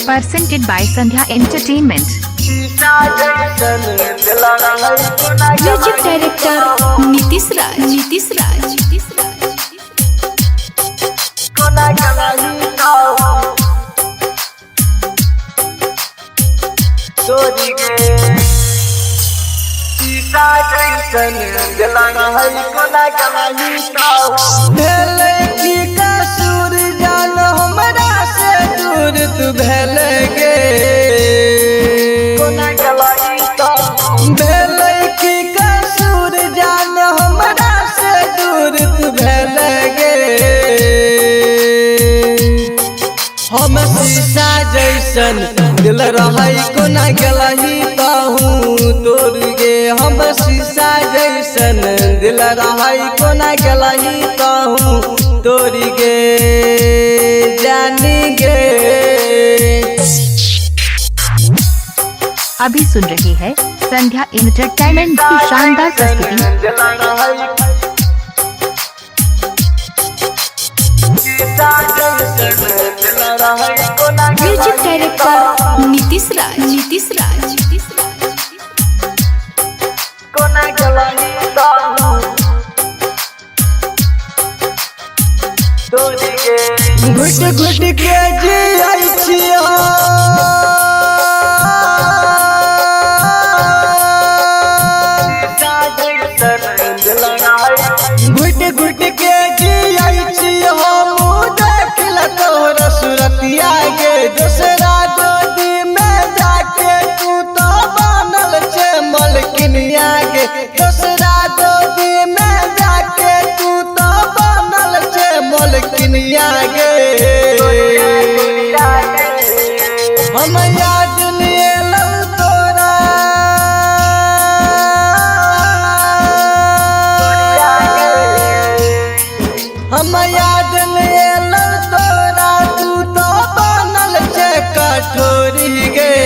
Presented by Sandhya Entertainment. Music director Nitish Raj. भेले की कसूर जान हमरा से दूर तू भेले गे। भेले की कसूर जान हमरा से दूर तू भेले गे। हम शीशा जैसन दिल रहै कोना गलही कहूँ तोर गे। हम शीशा जैसन दिल रहै कोना गलही कहूँ तोर गे जानी गे। अभी सुन रहे हैं संध्या एंटरटेनमेंट की शानदार प्रस्तुति। म्यूजिक डायरेक्टर नीतीश राज। घुट घुट के जियै छियो घुट घुट के जियै छियो मुँह देखल तोहर सुरतिया गे। दूसरा गोदी में जाके तू तो बनल छे मलकिनिया गे। दूसरा गोदी में जाके तू तो बनल छे मलकिनिया गे। हम याद नहीं लो तोरा हम याद नहीं लो तोरा तू तो बनल छे कठोरी गे।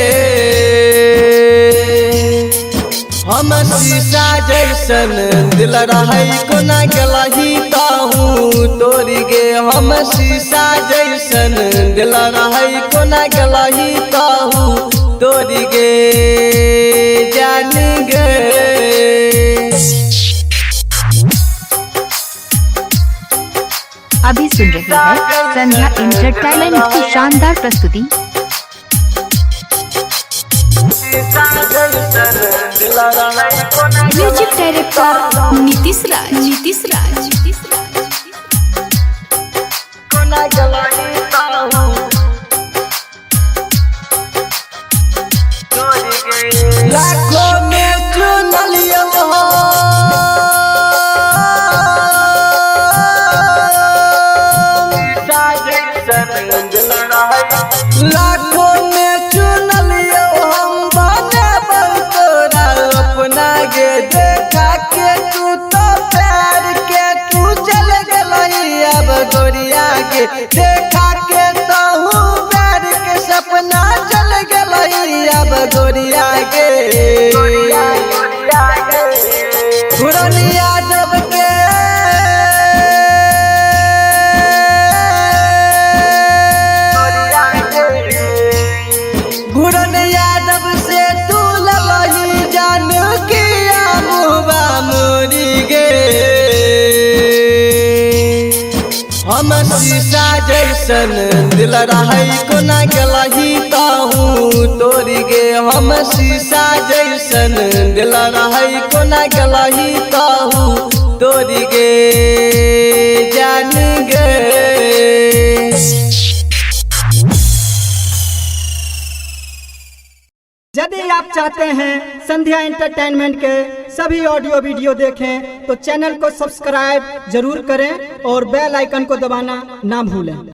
हम शीशा जैसन दिल रहै कोना गलही कहूँ तोर गे। हम शीशा जैसन दिल रहै कोना गलही कहूँ तोर गे जान गे। अभी सुन रहे हैं संध्या एंटरटेनमेंट की शानदार प्रस्तुति। म्यूजिक डायरेक्टर नीतीश राज। लाखों में चुनलियो हो लाखों में चुनलियो हम बने तोरा अपना गे। देखा के तू तो प्यार के तू चल गलही अब गोरिया गे। देखा के तहू प्यार के सपना चल गलही अब गोरिया गे। पुरानी यादव के घुरन यादव से तू ललही जान किया मुबा मोरी गे। हम शीशा जैसन दिल रहै कोना गलही कहूँ तोर गे। हम शीशा जैसन दिल रहै कोना गलही कहूँ तोर गे जान गे। यदि आप चाहते हैं संध्या एंटरटेनमेंट के सभी ऑडियो वीडियो देखें तो चैनल को सब्सक्राइब जरूर करें और बेल आइकन को दबाना ना भूलें।